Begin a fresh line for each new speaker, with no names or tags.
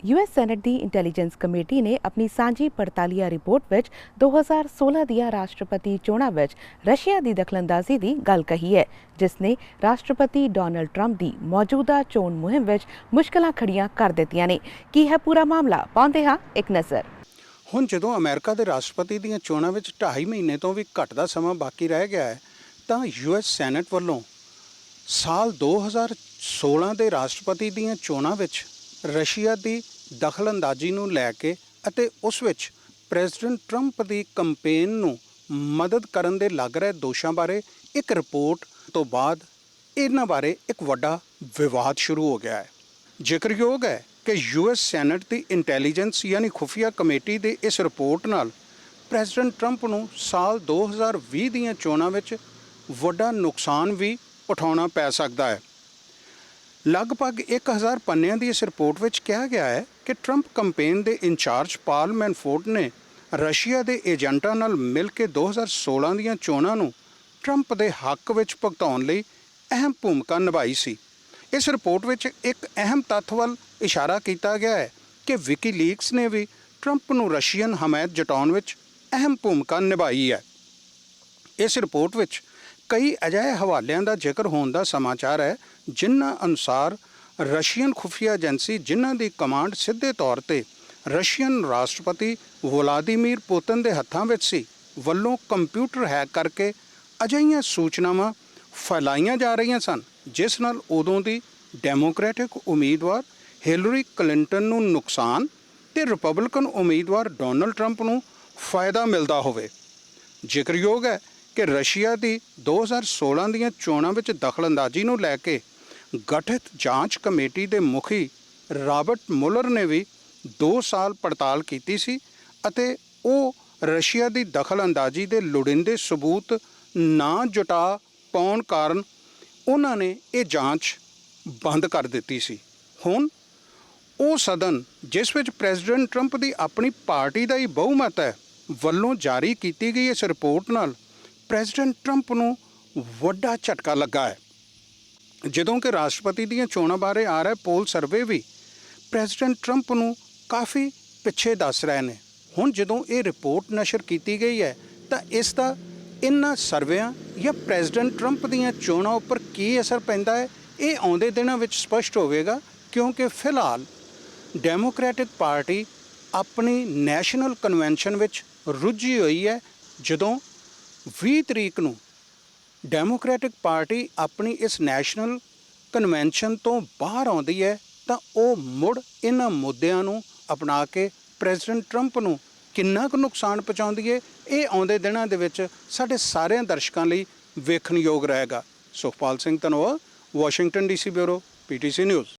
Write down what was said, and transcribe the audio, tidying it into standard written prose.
US senate की intelligence committee ने अपनी सांझी पड़तालिया रिपोर्ट विच 2016 दिया राष्ट्रपति चोणां विच रशिया की दखलअंदाजी की गल कही है, जिसने राष्ट्रपति डोनाल्ड ट्रंप की मौजूदा चोण मुहिम विच मुश्किलां खड़ियां कर दित्तियां ने। की है पूरा मामला, पाउंदे हां एक नज़र।
ਹੁਣ ਜਦੋਂ ਅਮਰੀਕਾ ਦੇ ਰਾਸ਼ਟਰਪਤੀ ਦੀਆਂ ਚੋਣਾਂ ਵਿੱਚ 2.5 ਮਹੀਨੇ ਤੋਂ ਵੀ ਘੱਟ ਦਾ ਸਮਾਂ ਬਾਕੀ ਰਹਿ ਗਿਆ ਹੈ ਤਾਂ ਯੂਐਸ ਸੈਨੇਟ ਵੱਲੋਂ ਸਾਲ 2016 ਦੇ ਰਾਸ਼ਟਰਪਤੀ ਦੀਆਂ ਚੋਣਾਂ ਵਿੱਚ ਰਸ਼ੀਆ ਦੀ ਦਖਲਅੰਦਾਜ਼ੀ ਨੂੰ ਲੈ ਕੇ ਅਤੇ ਉਸ ਵਿੱਚ ਪ੍ਰੈਜ਼ੀਡੈਂਟ ਟਰੰਪ ਦੀ ਕੰਪੇਨ ਨੂੰ ਮਦਦ ਕਰਨ ਦੇ ਲੱਗ ਰਹੇ ਦੋਸ਼ਾਂ ਬਾਰੇ ਇੱਕ ਰਿਪੋਰਟ ਤੋਂ ਬਾਅਦ ਇਹਨਾਂ ਬਾਰੇ ਇੱਕ ਵੱਡਾ ਵਿਵਾਦ ਸ਼ੁਰੂ ਹੋ ਗਿਆ ਹੈ। ਜ਼ਿਕਰਯੋਗ ਹੈ ਕਿ ਯੂਐਸ ਸੈਨੇਟ ਦੀ ਇੰਟੈਲੀਜੈਂਸ ਯਾਨੀ ਖੁਫੀਆ ਕਮੇਟੀ ਦੇ ਇਸ ਰਿਪੋਰਟ ਨਾਲ ਪ੍ਰੈਜ਼ੀਡੈਂਟ ਟਰੰਪ ਨੂੰ ਸਾਲ 2020 ਦੀਆਂ ਚੋਣਾਂ ਵਿੱਚ ਵੱਡਾ ਨੁਕਸਾਨ ਵੀ ਉਠਾਉਣਾ ਪੈ ਸਕਦਾ ਹੈ। ਲਗਭਗ 1000 ਪੰਨਿਆਂ ਦੀ ਇਸ ਰਿਪੋਰਟ ਵਿੱਚ ਕਿਹਾ ਗਿਆ ਹੈ ਕਿ ਟਰੰਪ ਕੰਪੇਨ ਦੇ ਇੰਚਾਰਜ ਪਾਲ ਮੈਨਫੋਰਟ ਨੇ ਰਸ਼ੀਆ ਦੇ ਏਜੰਟਾਂ ਨਾਲ ਮਿਲ ਕੇ 2016 ਦੀਆਂ ਚੋਣਾਂ ਨੂੰ ਟਰੰਪ ਦੇ ਹੱਕ ਵਿੱਚ ਭੁਗਤਾਉਣ ਲਈ ਅਹਿਮ ਭੂਮਿਕਾ ਨਿਭਾਈ ਸੀ। ਇਸ ਰਿਪੋਰਟ ਵਿੱਚ ਇੱਕ ਅਹਿਮ ਤੱਥ ਵੱਲ ਇਸ਼ਾਰਾ ਕੀਤਾ ਗਿਆ ਹੈ ਕਿ ਵਿਕੀਲੀਕਸ ਨੇ ਵੀ ਟਰੰਪ ਨੂੰ ਰਸ਼ੀਅਨ ਹਮਾਇਤ ਜਤਾਉਣ ਵਿੱਚ ਅਹਿਮ ਭੂਮਿਕਾ ਨਿਭਾਈ ਹੈ। ਇਸ ਰਿਪੋਰਟ ਵਿੱਚ ਕਈ ਅਜਿਹੇ ਹਵਾਲਿਆਂ ਦਾ ਜ਼ਿਕਰ ਹੋਣ ਦਾ ਸਮਾਚਾਰ ਹੈ ਜਿਨ੍ਹਾਂ ਅਨੁਸਾਰ ਰਸ਼ੀਅਨ ਖੁਫੀਆ ਏਜੰਸੀ ਜਿਨ੍ਹਾਂ ਦੀ ਕਮਾਂਡ ਸਿੱਧੇ ਤੌਰ 'ਤੇ ਰਸ਼ੀਅਨ ਰਾਸ਼ਟਰਪਤੀ ਵਲਾਦੀਮੀਰ ਪੁਤਿਨ ਦੇ ਹੱਥਾਂ ਵਿੱਚ ਸੀ, ਵੱਲੋਂ ਕੰਪਿਊਟਰ ਹੈਕ ਕਰਕੇ ਅਜਿਹੀਆਂ ਸੂਚਨਾਵਾਂ ਫੈਲਾਈਆਂ ਜਾ ਰਹੀਆਂ ਸਨ ਜਿਸ ਨਾਲ ਉਦੋਂ ਦੀ ਡੈਮੋਕ੍ਰੈਟਿਕ ਉਮੀਦਵਾਰ ਹਿਲਰੀ ਕਲਿੰਟਨ ਨੂੰ ਨੁਕਸਾਨ ਤੇ ਰਿਪਬਲਿਕਨ ਉਮੀਦਵਾਰ ਡੋਨਾਲਡ ਟਰੰਪ ਨੂੰ ਫਾਇਦਾ ਮਿਲਦਾ ਹੋਵੇ। ਜ਼ਿਕਰਯੋਗ ਹੈ ਕਿ ਰਸ਼ੀਆ ਦੀ 2016 ਦੀਆਂ ਚੋਣਾਂ ਵਿੱਚ ਦਖਲਅੰਦਾਜ਼ੀ ਨੂੰ ਲੈ ਕੇ ਗਠਿਤ ਜਾਂਚ ਕਮੇਟੀ ਦੇ ਮੁਖੀ ਰਾਬਰਟ ਮੁਲਰ ਨੇ ਵੀ 2 ਸਾਲ ਪੜਤਾਲ ਕੀਤੀ ਸੀ ਅਤੇ ਉਹ ਰਸ਼ੀਆ ਦੀ ਦਖਲਅੰਦਾਜ਼ੀ ਦੇ ਲੋੜੀਂਦੇ ਸਬੂਤ ਨਾ ਜੁਟਾ ਪਾਉਣ ਕਾਰਨ ਉਹਨਾਂ ਨੇ ਇਹ ਜਾਂਚ ਬੰਦ ਕਰ ਦਿੱਤੀ ਸੀ। ਹੁਣ ਉਹ ਸਦਨ ਜਿਸ ਵਿੱਚ ਪ੍ਰੈਜ਼ੀਡੈਂਟ ਟਰੰਪ ਦੀ ਆਪਣੀ ਪਾਰਟੀ ਦਾ ਹੀ ਬਹੁਮਤ ਹੈ ਵੱਲੋਂ ਜਾਰੀ ਕੀਤੀ ਗਈ ਇਸ ਰਿਪੋਰਟ ਨਾਲ ਪ੍ਰੈਜ਼ੀਡੈਂਟ ਟਰੰਪ ਨੂੰ ਵੱਡਾ ਝਟਕਾ ਲੱਗਾ ਹੈ। ਜਦੋਂ ਕਿ ਰਾਸ਼ਟਰਪਤੀ ਦੀਆਂ ਚੋਣਾਂ ਬਾਰੇ ਆ ਰਹੇ ਪੋਲ ਸਰਵੇ ਵੀ ਪ੍ਰੈਜ਼ੀਡੈਂਟ ਟਰੰਪ ਨੂੰ ਕਾਫੀ ਪਿੱਛੇ ਦੱਸ ਰਹੇ ਨੇ। ਹੁਣ ਜਦੋਂ ਇਹ ਰਿਪੋਰਟ ਨਸ਼ਰ ਕੀਤੀ ਗਈ ਹੈ ਤਾਂ ਇਸ ਦਾ ਇਹਨਾਂ ਸਰਵੇਆਂ ਜਾਂ ਪ੍ਰੈਜ਼ੀਡੈਂਟ ਟਰੰਪ ਦੀਆਂ ਚੋਣਾਂ ਉੱਪਰ ਕੀ ਅਸਰ ਪੈਂਦਾ ਹੈ ਇਹ ਆਉਂਦੇ ਦਿਨਾਂ ਵਿੱਚ ਸਪਸ਼ਟ ਹੋਵੇਗਾ, ਕਿਉਂਕਿ ਫਿਲਹਾਲ ਡੈਮੋਕ੍ਰੈਟਿਕ ਪਾਰਟੀ ਆਪਣੀ ਨੈਸ਼ਨਲ ਕਨਵੈਨਸ਼ਨ ਵਿੱਚ ਰੁੱਝੀ ਹੋਈ ਹੈ। ਜਦੋਂ 20 ਤਰੀਕ ਨੂੰ ਡੈਮੋਕ੍ਰੈਟਿਕ ਪਾਰਟੀ ਆਪਣੀ ਇਸ ਨੈਸ਼ਨਲ ਕਨਵੈਨਸ਼ਨ ਤੋਂ ਬਾਹਰ ਆਉਂਦੀ ਹੈ ਤਾਂ ਉਹ ਮੁੜ ਇਹਨਾਂ ਮੁੱਦਿਆਂ ਨੂੰ ਅਪਣਾ ਕੇ ਪ੍ਰੈਜ਼ੀਡੈਂਟ ਟਰੰਪ ਨੂੰ ਕਿੰਨਾ ਕੁ ਨੁਕਸਾਨ ਪਹੁੰਚਾਉਂਦੀ ਹੈ ਇਹ ਆਉਂਦੇ ਦਿਨਾਂ ਦੇ ਵਿੱਚ ਸਾਡੇ ਸਾਰਿਆਂ ਦਰਸ਼ਕਾਂ ਲਈ ਵੇਖਣਯੋਗ ਰਹੇਗਾ। Sukhpal Singh Dhanoa, Washington DC bureau, PTC news.